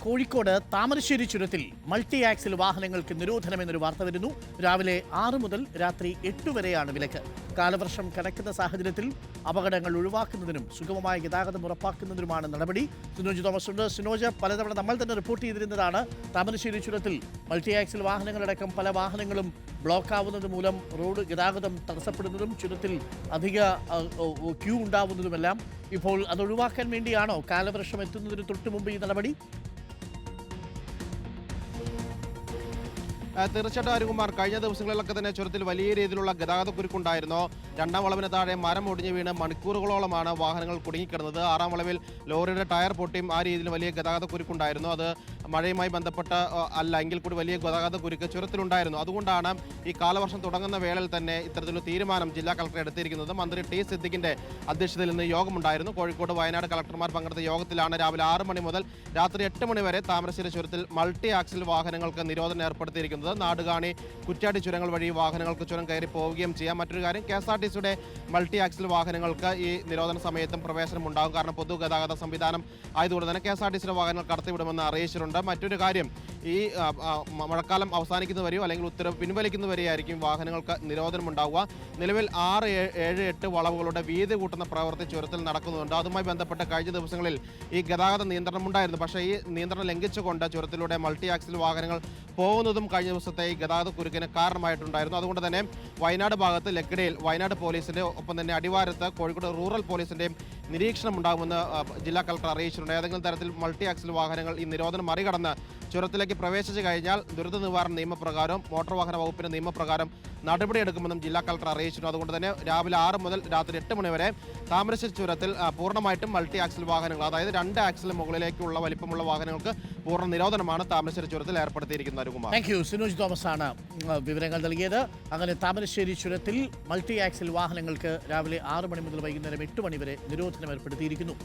കോഴിക്കോട് താമരശ്ശേരി ചുരത്തിൽ multi axle വാഹനങ്ങൾക്ക് നിരോധനമെന്നൊരു വാർത്ത വരുന്നു. രാവിലെ 6 മുതൽ രാത്രി 8 വരെയാണ് വിലക്ക്. കാലവർഷം കനക്കുന്ന സാഹചര്യത്തിൽ അപകടങ്ങൾ ഒഴിവാക്കുന്നതിനും സുഗമമായ ഗതാഗതം ഉറപ്പാക്കുന്നതിനുമാണ് നടപടി. സിനോജ് തോമസ് ഉണ്ട്. സിനോജ്, പലതവണ നമ്മൾ തന്നെ റിപ്പോർട്ട് ചെയ്തിരുന്നതാണ് താമരശ്ശേരി ചുരത്തിൽ മൾട്ടി ആക്സിൽ വാഹനങ്ങളടക്കം പല വാഹനങ്ങളും ബ്ലോക്ക് ആവുന്നത് മൂലം റോഡ് ഗതാഗതം തടസ്സപ്പെടുന്നതും ചുരത്തിൽ അധിക ക്യൂ ഉണ്ടാവുന്നതുമെല്ലാം. ഇപ്പോൾ അത് ഒഴിവാക്കാൻ വേണ്ടിയാണോ കാലവർഷം എത്തുന്നതിന് തൊട്ട് മുമ്പ് ഈ നടപടി? തീർച്ചയായിട്ടും അരുകുമാർ, കഴിഞ്ഞ ദിവസങ്ങളിലൊക്കെ തന്നെ ചുരത്തിൽ വലിയ രീതിയിലുള്ള ഗതാഗത കുരുക്കുണ്ടായിരുന്നു. രണ്ടാം വളവിന് താഴെ മരം ഒടിഞ്ഞു വീണ് മണിക്കൂറുകളോളമാണ് വാഹനങ്ങൾ കുടുങ്ങിക്കിടന്നത്. ആറാം വളവിൽ ലോറിയുടെ ടയർ പൊട്ടിയും ആ രീതിയിൽ വലിയ ഗതാഗത കുരുക്കുണ്ടായിരുന്നു. അത് മഴയുമായി ബന്ധപ്പെട്ട അല്ല എങ്കിൽ കൂടി വലിയ ഗതാഗത കുരുക്ക് ചുരത്തിലുണ്ടായിരുന്നു. അതുകൊണ്ടാണ് ഈ കാലവർഷം തുടങ്ങുന്ന വേളയിൽ തന്നെ ഇത്തരത്തിലൊരു തീരുമാനം ജില്ലാ കളക്ടർ എടുത്തിരിക്കുന്നത്. മന്ത്രി ടി സിദ്ദിഖിന്റെ അധ്യക്ഷതയിൽ നിന്ന് യോഗമുണ്ടായിരുന്നു. കോഴിക്കോട്, വയനാട് കളക്ടർമാർ പങ്കെടുത്ത യോഗത്തിലാണ് രാവിലെ 6 മണി മുതൽ രാത്രി 8 മണി വരെ താമരശ്ശേരി ചുരത്തിൽ മൾട്ടി ആക്സിൽ വാഹനങ്ങൾക്ക് നിരോധനം ഏർപ്പെടുത്തിയിരിക്കുന്നത്. നാടുകാണി, കുറ്റ്യാടി ചുരങ്ങൾ വഴി വാഹനങ്ങൾക്ക് ചുരം കയറി പോവുകയും ചെയ്യാം. മറ്റൊരു കാര്യം, KSRTCയുടെ മൾട്ടി ആക്സിൽ വാഹനങ്ങൾക്ക് ഈ നിരോധന സമയത്തും പ്രവേശനം ഉണ്ടാകും. കാരണം പൊതുഗതാഗത സംവിധാനം ആയതുകൊണ്ട് തന്നെ KSRTCയുടെ വാഹനങ്ങൾ കടത്തിവിടുമെന്ന് അറിയിച്ചിട്ടുണ്ട്. മറ്റൊരു കാര്യം, ഈ മഴക്കാലം അവസാനിക്കുന്നവരെയോ അല്ലെങ്കിൽ ഉത്തരവ് പിൻവലിക്കുന്നവരെയായിരിക്കും വാഹനങ്ങൾക്ക് നിരോധനം ഉണ്ടാവുക. നിലവിൽ 6, 7, 8 വളവുകളുടെ വീതി കൂട്ടുന്ന പ്രവൃത്തി ചുരത്തിൽ നടക്കുന്നുണ്ട്. അതുമായി ബന്ധപ്പെട്ട് കഴിഞ്ഞ ദിവസങ്ങളിൽ ഈ ഗതാഗത നിയന്ത്രണം ഉണ്ടായിരുന്നു. പക്ഷേ ഈ നിയന്ത്രണം ലംഘിച്ചുകൊണ്ട് ചുരത്തിലൂടെ മൾട്ടി ആക്സിൽ വാഹനങ്ങൾ പോകുന്നതും കഴിഞ്ഞ ദിവസത്തെ ഈ ഗതാഗത കുരുക്കിന് കാരണമായിട്ടുണ്ടായിരുന്നു. അതുകൊണ്ട് തന്നെ വയനാട് ഭാഗത്ത് ലക്കിടിയിൽ വയനാട് പോലീസിൻ്റെ ഒപ്പം തന്നെ അടിവാരത്ത് കോഴിക്കോട് റൂറൽ പോലീസിൻ്റെയും നിരീക്ഷണം ഉണ്ടാകുമെന്ന് ജില്ലാ കളക്ടർ അറിയിച്ചിട്ടുണ്ട്. ഏതെങ്കിലും തരത്തിൽ മൾട്ടി ആക്സിൽ വാഹനങ്ങൾ ഈ നിരോധനം മറികടന്ന് ചുരത്തിലേക്ക് പ്രവേശിച്ചു കഴിഞ്ഞാൽ ദുരന്ത നിവാരണ നിയമപ്രകാരം മോട്ടോർ വാഹന വകുപ്പിൻ്റെ നിയമപ്രകാരം നടപടിയെടുക്കുമെന്നും ജില്ലാ കളക്ടർ അറിയിച്ചിട്ടുണ്ട്. അതുകൊണ്ട് തന്നെ രാവിലെ 6 മുതൽ രാത്രി 8 മണി വരെ താമരശ്ശേരി ചുരത്തിൽ പൂർണ്ണമായിട്ടും മൾട്ടി ആക്സിൽ വാഹനങ്ങൾ, അതായത് 2 ആക്സിൽ മുകളിലേക്കുള്ള വലിപ്പമുള്ള വാഹനങ്ങൾക്ക് പൂർണ്ണ നിരോധനമാണ് താമരശ്ശേരി ചുരത്തിൽ ഏർപ്പെടുത്തിയിരിക്കുന്നത്. Thank you. സിനോജ് തോമസ് ആണ് വിവരങ്ങൾ നൽകിയത്. അങ്ങനെ താമരശ്ശേരി ചുരത്തിൽ മൾട്ടി ആക്സിൽ വാഹനങ്ങൾക്ക് രാവിലെ 6 മണി മുതൽ വൈകുന്നേരം 8 മണി വരെ നിരോധനം ഏർപ്പെടുത്തിയിരിക്കുന്നു.